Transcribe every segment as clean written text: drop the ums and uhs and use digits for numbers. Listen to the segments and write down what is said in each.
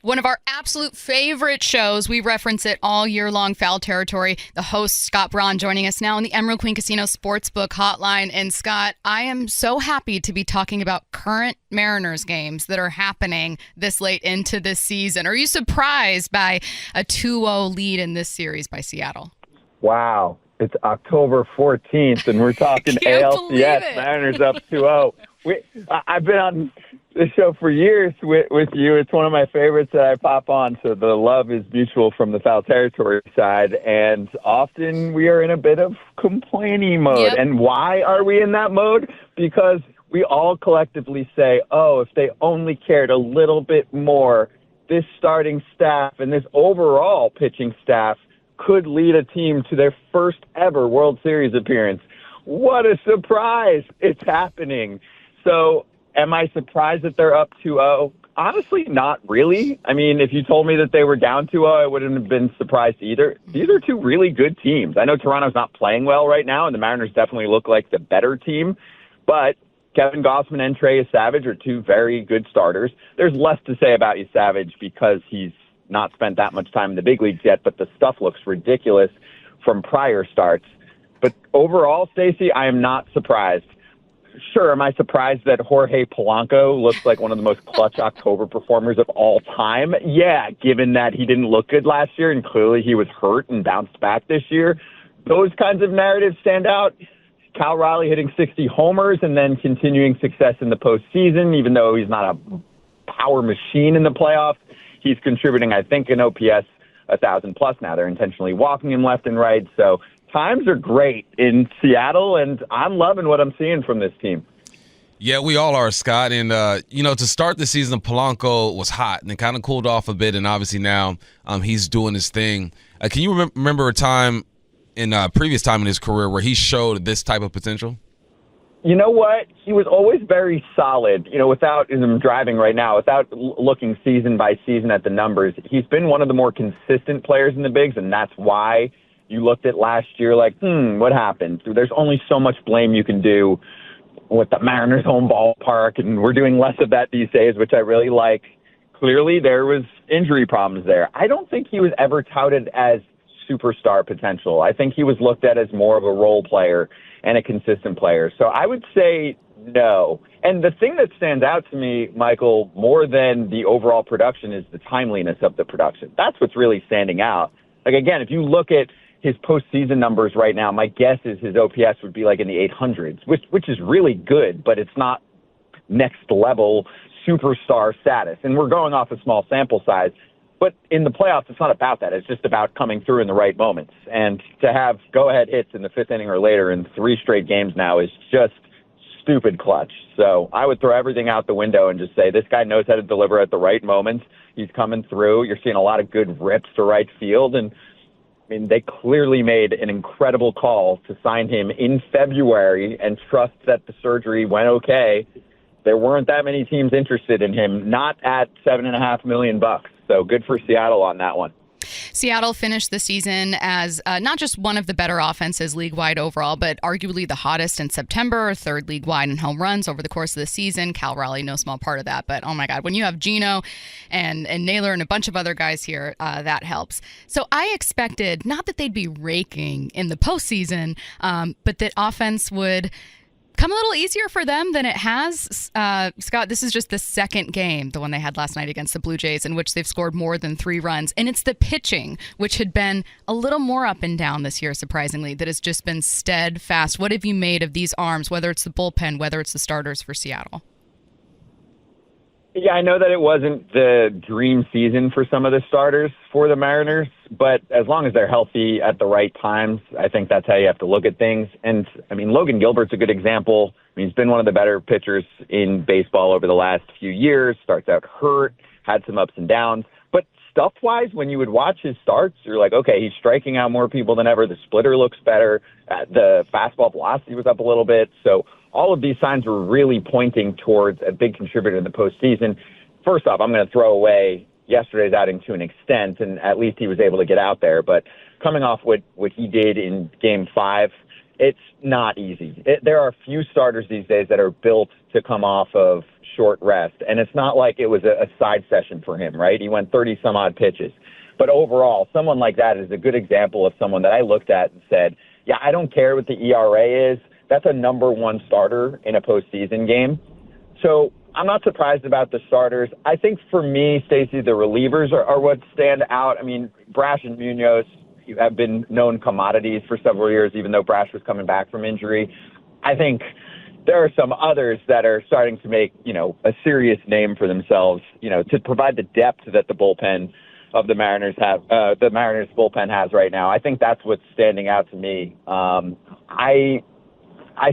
One of our absolute favorite shows. We reference it all year long, Foul Territory. The host, Scott Braun, joining us now on the Emerald Queen Casino Sportsbook Hotline. And Scott, I am so happy to be talking about current Mariners games that are happening this late into this season. Are you surprised by a 2-0 lead in this series by Seattle? Wow. It's October 14th, and we're talking ALCS. Mariners up 2-0. I've been on this show for years with you. It's one of my favorites that I pop on, so the love is mutual from the Foul Territory side, and often we are in a bit of complaining mode. Yep. And why are we in that mode? Because we all collectively say, oh, if they only cared a little bit more, this starting staff and this overall pitching staff could lead a team to their first ever World Series appearance. What a surprise. It's happening. So am I surprised that they're up 2-0? Honestly, not really. I mean, if you told me that they were down 2-0, I wouldn't have been surprised either. These are two really good teams. I know Toronto's not playing well right now, and the Mariners definitely look like the better team. But Kevin Gausman and Trey Savage are two very good starters. There's less to say about Savage because he's not spent that much time in the big leagues yet, but the stuff looks ridiculous from prior starts. But overall, Stacey, I am not surprised. Sure, am I surprised that Jorge Polanco looks like one of the most clutch October performers of all time? Yeah, given that he didn't look good last year and clearly he was hurt and bounced back this year. Those kinds of narratives stand out. Cal Raleigh hitting 60 homers and then continuing success in the postseason, even though he's not a power machine in the playoffs. He's contributing, I think, an OPS 1,000 plus now. They're intentionally walking him left and right. So times are great in Seattle, and I'm loving what I'm seeing from this team. Yeah, we all are, Scott. And, to start the season, Polanco was hot and it kind of cooled off a bit. And obviously now he's doing his thing. Can you remember a time in previous time in his career where he showed this type of potential? You know what? He was always very solid, without, as I'm driving right now, without looking season by season at the numbers. He's been one of the more consistent players in the bigs, and that's why you looked at last year like, what happened? There's only so much blame you can do with the Mariners' home ballpark, and we're doing less of that these days, which I really like. Clearly, there was injury problems there. I don't think he was ever touted as superstar potential. I think he was looked at as more of a role player and a consistent player. So I would say no. And the thing that stands out to me, Michael, more than the overall production is the timeliness of the production. That's what's really standing out. Like, again, if you look at his postseason numbers right now, my guess is his OPS would be like in the 800s, which is really good, but it's not next level superstar status. And we're going off a small sample size. But in the playoffs, it's not about that. It's just about coming through in the right moments. And to have go-ahead hits in the fifth inning or later in 3 straight games now is just stupid clutch. So I would throw everything out the window and just say this guy knows how to deliver at the right moments. He's coming through. You're seeing a lot of good rips to right field. And, I mean, they clearly made an incredible call to sign him in February and trust that the surgery went okay. There weren't that many teams interested in him, not at $7.5 million. So good for Seattle on that one. Seattle finished the season as not just one of the better offenses league-wide overall, but arguably the hottest in September, third league-wide in home runs over the course of the season. Cal Raleigh, no small part of that. But, oh, my God, when you have Gino and Naylor and a bunch of other guys here, that helps. So I expected, not that they'd be raking in the postseason, but that offense would come a little easier for them than it has. Scott, this is just the second game, the one they had last night against the Blue Jays, in which they've scored more than 3 runs. And it's the pitching, which had been a little more up and down this year, surprisingly, that has just been steadfast. What have you made of these arms, whether it's the bullpen, whether it's the starters for Seattle? Yeah, I know that it wasn't the dream season for some of the starters for the Mariners, but as long as they're healthy at the right times, I think that's how you have to look at things. And, I mean, Logan Gilbert's a good example. I mean, he's been one of the better pitchers in baseball over the last few years. Starts out hurt, had some ups and downs. But stuff-wise, when you would watch his starts, you're like, okay, he's striking out more people than ever. The splitter looks better. The fastball velocity was up a little bit. So all of these signs were really pointing towards a big contributor in the postseason. First off, I'm going to throw away yesterday's outing to an extent, and at least he was able to get out there. But coming off what he did in Game 5, it's not easy. There are a few starters these days that are built to come off of short rest. And it's not like it was a side session for him, right? He went 30-some-odd pitches. But overall, someone like that is a good example of someone that I looked at and said, yeah, I don't care what the ERA is. That's a number one starter in a postseason game. So I'm not surprised about the starters. I think for me, Stacey, the relievers are what stand out. I mean, Brash and Munoz have been known commodities for several years, even though Brash was coming back from injury. I think there are some others that are starting to make, a serious name for themselves, to provide the depth that the bullpen of the Mariners bullpen has right now. I think that's what's standing out to me. I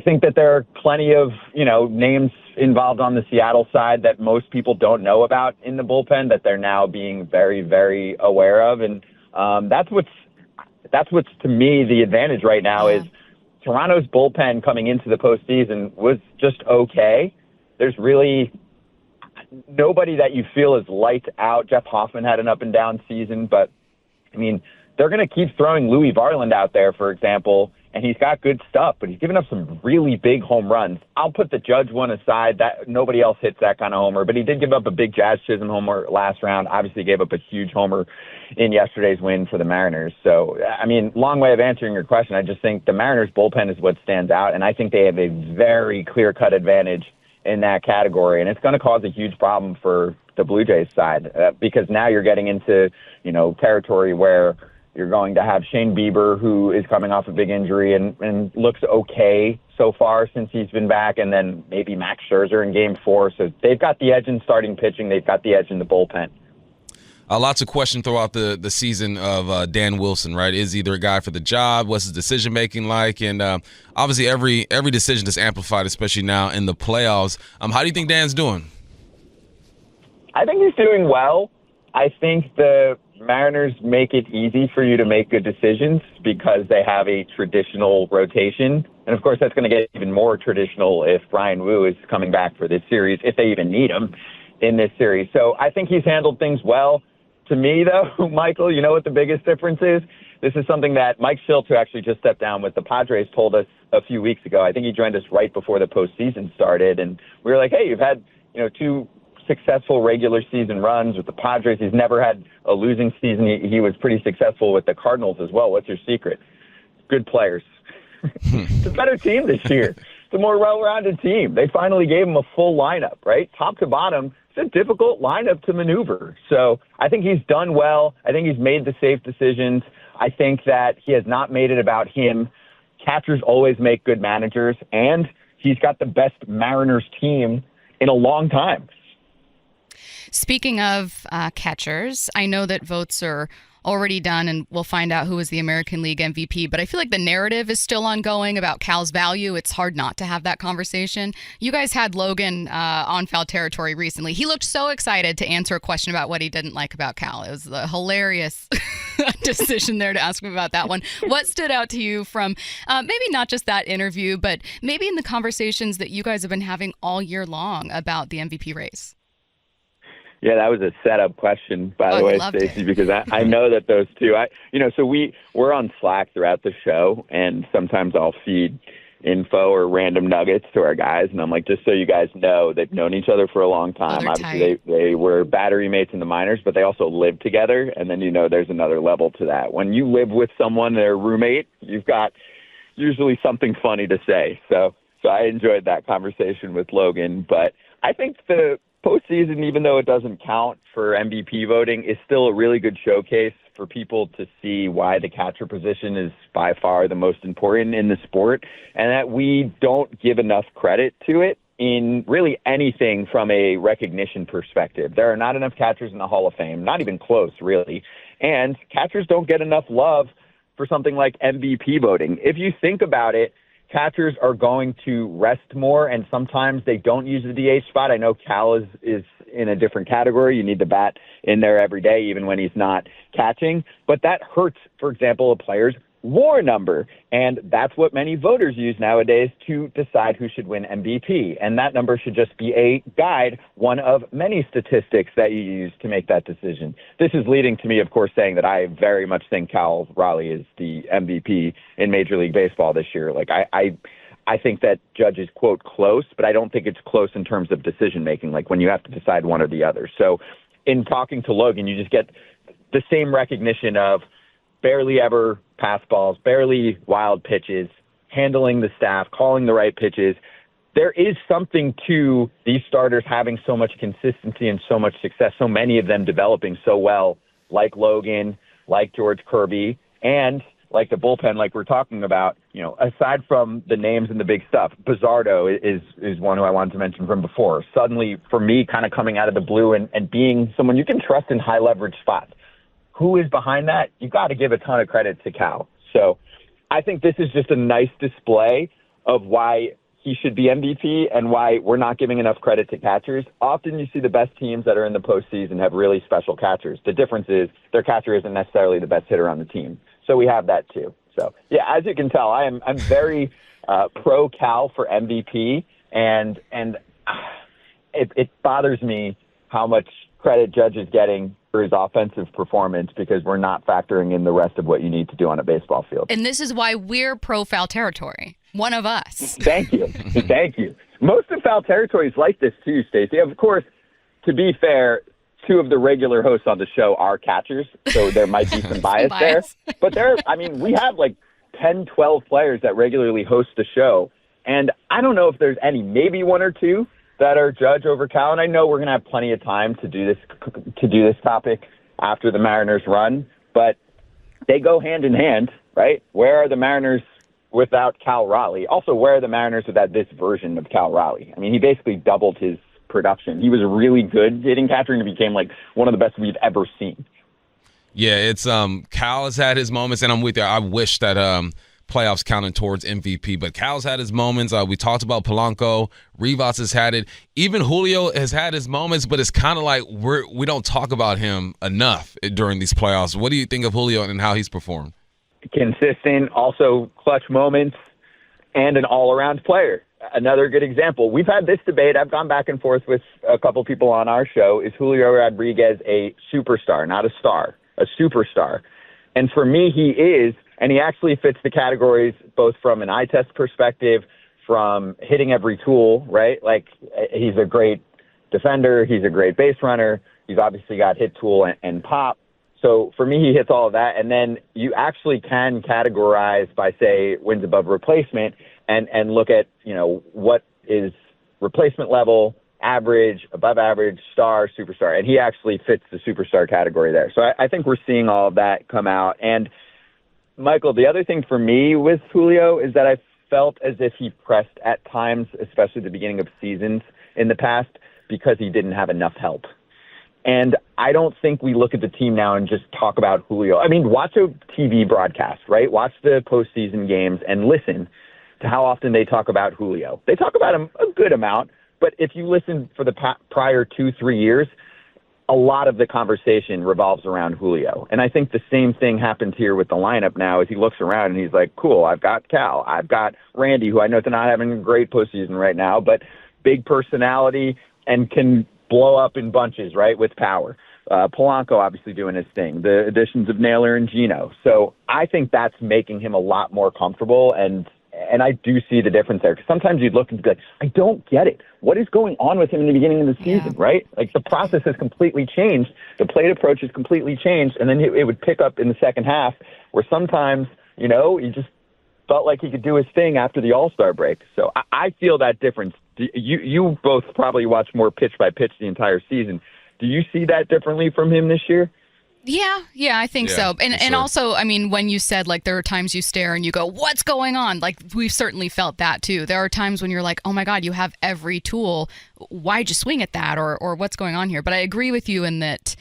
think that there are plenty of, names involved on the Seattle side that most people don't know about in the bullpen that they're now being very, very aware of. And that's what's to me the advantage right now is Toronto's bullpen coming into the postseason was just okay. There's really nobody that you feel is lights out. Jeff Hoffman had an up and down season, but I mean, they're going to keep throwing Louis Varland out there, for example, and he's got good stuff, but he's given up some really big home runs. I'll put the Judge one aside. That nobody else hits that kind of homer, but he did give up a big Jazz Chisholm homer last round. Obviously gave up a huge homer in yesterday's win for the Mariners. So, I mean, long way of answering your question. I just think the Mariners bullpen is what stands out, and I think they have a very clear-cut advantage in that category, and it's going to cause a huge problem for the Blue Jays side because now you're getting into, territory where you're going to have Shane Bieber, who is coming off a big injury and looks okay so far since he's been back, and then maybe Max Scherzer in Game 4. So they've got the edge in starting pitching. They've got the edge in the bullpen. Lots of questions throughout the season of Dan Wilson, right? Is he the guy for the job? What's his decision-making like? And obviously every decision is amplified, especially now in the playoffs. How do you think Dan's doing? I think he's doing well. I think the Mariners make it easy for you to make good decisions because they have a traditional rotation. And, of course, that's going to get even more traditional if Brian Wu is coming back for this series, if they even need him in this series. So I think he's handled things well. To me, though, Michael, you know what the biggest difference is? This is something that Mike Shildt, who actually just stepped down with the Padres, told us a few weeks ago. I think he joined us right before the postseason started. And we were like, hey, you've had, two successful regular season runs with the Padres. He's never had a losing season. He was pretty successful with the Cardinals as well. What's your secret? Good players. It's a better team this year. It's a more well-rounded team. They finally gave him a full lineup, right? Top to bottom. It's a difficult lineup to maneuver. So I think he's done well. I think he's made the safe decisions. I think that he has not made it about him. Catchers always make good managers, and he's got the best Mariners team in a long time. Speaking of catchers, I know that votes are already done, and we'll find out who is the American League MVP. But I feel like the narrative is still ongoing about Cal's value. It's hard not to have that conversation. You guys had Logan on Foul Territory recently. He looked so excited to answer a question about what he didn't like about Cal. It was a hilarious decision there to ask him about that one. What stood out to you from maybe not just that interview, but maybe in the conversations that you guys have been having all year long about the MVP race? Yeah, that was a setup question, by the way, Stacey, because I know that those two, so we're on Slack throughout the show, and sometimes I'll feed info or random nuggets to our guys, and I'm like, just so you guys know, they've known each other for a long time. Obviously, they were battery mates in the minors, but they also lived together, and then there's another level to that. When you live with someone, their roommate, you've got usually something funny to say. So I enjoyed that conversation with Logan, but I think the postseason, even though it doesn't count for MVP voting, is still a really good showcase for people to see why the catcher position is by far the most important in the sport, and that we don't give enough credit to it in really anything from a recognition perspective. There are not enough catchers in the Hall of Fame, not even close, really, and catchers don't get enough love for something like MVP voting. If you think about it, catchers are going to rest more, and sometimes they don't use the DH spot. I know Cal is in a different category. You need the bat in there every day, even when he's not catching. But that hurts, for example, a player's WAR number, and that's what many voters use nowadays to decide who should win MVP. And that number should just be a guide, one of many statistics that you use to make that decision. This is leading to me, of course, saying that I very much think Cal Raleigh is the MVP in Major League Baseball this year. Like I I think that Judge is, quote, close, but I don't think it's close in terms of decision-making, like when you have to decide one or the other. So in talking to Logan, you just get the same recognition of barely ever pass balls, barely wild pitches, handling the staff, calling the right pitches. There is something to these starters having so much consistency and so much success, so many of them developing so well, like Logan, like George Kirby, and like the bullpen, like we're talking about. You know, aside from the names and the big stuff, Bizzardo is one who I wanted to mention from before. Suddenly, for me, kind of coming out of the blue and being someone you can trust in high leverage spots. Who is behind that? You got to give a ton of credit to Cal. So I think this is just a nice display of why he should be MVP and why we're not giving enough credit to catchers. Often you see the best teams that are in the postseason have really special catchers. The difference is their catcher isn't necessarily the best hitter on the team. So we have that too. So yeah, as you can tell, I'm very pro Cal for MVP, and it bothers me how much credit Judge is getting for his offensive performance because we're not factoring in the rest of what you need to do on a baseball field. And this is why we're pro foul territory. One of us. Thank you. Thank you. Most of foul territory is like this too, Stacey. Of course, to be fair, two of the regular hosts on the show are catchers, so there might be some bias there. But we have like 10, 12 players that regularly host the show, and I don't know if there's any, maybe one or two that are Judge over Cal, and I know we're going to have plenty of time to do this topic after the Mariners run, but they go hand in hand, right? Where are the Mariners without Cal Raleigh? Also, where are the Mariners without this version of Cal Raleigh? I mean, he basically doubled his production. He was a really good hitting catcher and became like one of the best we've ever seen. Yeah, it's Cal has had his moments, and I'm with you. I wish that playoffs counted towards MVP, but Cal's had his moments. We talked about Polanco. Rivas has had it. Even Julio has had his moments, but it's kind of like we don't talk about him enough during these playoffs. What do you think of Julio and how he's performed? Consistent, also clutch moments, and an all-around player. Another good example. We've had this debate. I've gone back and forth with a couple people on our show. Is Julio Rodriguez a superstar, not a star, a superstar? And for me, he is, and he actually fits the categories both from an eye test perspective, from hitting every tool, right? Like, he's a great defender. He's a great base runner. He's obviously got hit tool and pop. So for me, he hits all of that. And then you actually can categorize by, say, wins above replacement and look at, what is replacement level, average, above average, star, superstar. And he actually fits the superstar category there. So I think we're seeing all of that come out. And, Michael, the other thing for me with Julio is that I felt as if he pressed at times, especially at the beginning of seasons in the past, because he didn't have enough help. And I don't think we look at the team now and just talk about Julio. I mean, watch a TV broadcast, right? Watch the postseason games and listen to how often they talk about Julio. They talk about him a good amount, but if you listen for the prior 2-3 years, a lot of the conversation revolves around Julio. And I think the same thing happens here with the lineup now as he looks around and he's like, cool, I've got Cal. I've got Randy, who I know is not having a great postseason right now, but big personality and can blow up in bunches, right, with power. Polanco obviously doing his thing. The additions of Naylor and Gino. So I think that's making him a lot more comfortable, and I do see the difference there. Because sometimes you'd look and be like, I don't get it. What is going on with him in the beginning of the season, right? Like, the process has completely changed. The plate approach has completely changed, and then it would pick up in the second half where sometimes, he just felt like he could do his thing after the All-Star break. So I feel that difference. You both probably watch more pitch by pitch the entire season. Do you see that differently from him this year? Yeah, I think so. And also, I mean, when you said, like, there are times you stare and you go, what's going on? Like, we've certainly felt that too. There are times when you're like, oh my God, you have every tool. Why'd you swing at that? Or what's going on here? But I agree with you in that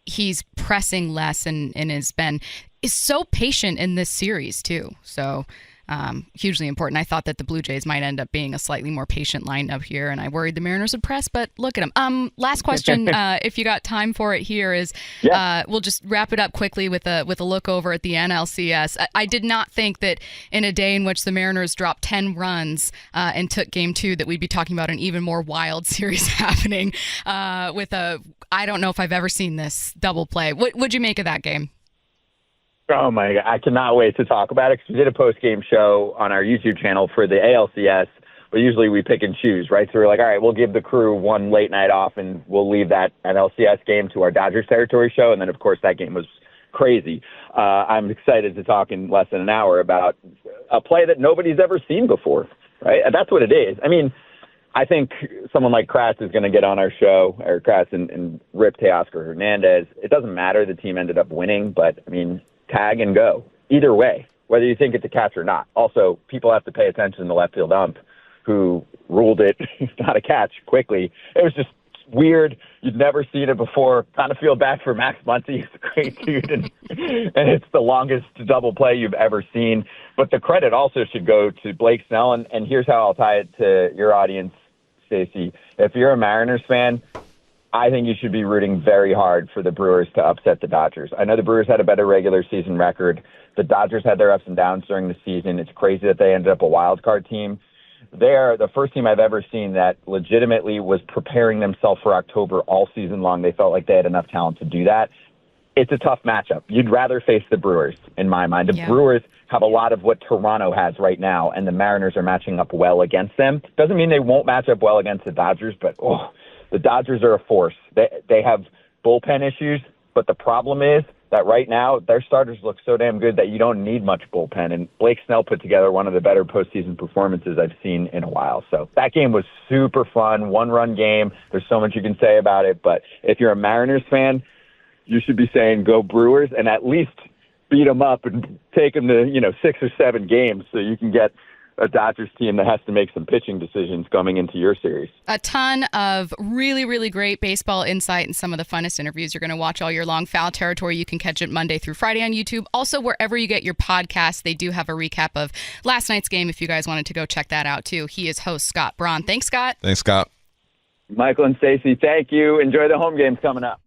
he's pressing less and is so patient in this series too. So hugely important. I thought that the Blue Jays might end up being a slightly more patient lineup here, and I worried the Mariners would press, but look at them. Last question, if you got time for it here, is we'll just wrap it up quickly with a look over at the NLCS. I did not think that in a day in which the Mariners dropped 10 runs and took Game 2 that we'd be talking about an even more wild series happening with I don't know if I've ever seen this double play. What'd you make of that game? Oh my God, I cannot wait to talk about it because we did a post-game show on our YouTube channel for the ALCS, but usually we pick and choose, right? So we're like, all right, we'll give the crew one late night off and we'll leave that NLCS game to our Dodgers territory show. And then, of course, that game was crazy. I'm excited to talk in less than an hour about a play that nobody's ever seen before, right? And that's what it is. I mean, I think someone like Kratz is going to get on our show, or Kratz, and rip Teoscar Hernandez. It doesn't matter. The team ended up winning, but, I mean, tag and go. Either way, whether you think it's a catch or not. Also, people have to pay attention to left field ump, who ruled it not a catch quickly. It was just weird. You'd never seen it before. Kind of feel bad for Max Muncy. He's a great dude, and it's the longest double play you've ever seen. But the credit also should go to Blake Snell, and here's how I'll tie it to your audience, Stacey. If you're a Mariners fan, I think you should be rooting very hard for the Brewers to upset the Dodgers. I know the Brewers had a better regular season record. The Dodgers had their ups and downs during the season. It's crazy that they ended up a wild card team. They're the first team I've ever seen that legitimately was preparing themselves for October all season long. They felt like they had enough talent to do that. It's a tough matchup. You'd rather face the Brewers, in my mind. The Brewers have a lot of what Toronto has right now, and the Mariners are matching up well against them. Doesn't mean they won't match up well against the Dodgers, but the Dodgers are a force. They have bullpen issues, but the problem is that right now their starters look so damn good that you don't need much bullpen. And Blake Snell put together one of the better postseason performances I've seen in a while. So that game was super fun, one-run game. There's so much you can say about it. But if you're a Mariners fan, you should be saying go Brewers and at least beat them up and take them to 6 or 7 games so you can get a Dodgers team that has to make some pitching decisions coming into your series. A ton of really, really great baseball insight and some of the funnest interviews you're going to watch all year long. Foul Territory, you can catch it Monday through Friday on YouTube. Also, wherever you get your podcasts, they do have a recap of last night's game if you guys wanted to go check that out, too. He is host Scott Braun. Thanks, Scott. Thanks, Scott. Michael and Stacey, thank you. Enjoy the home games coming up.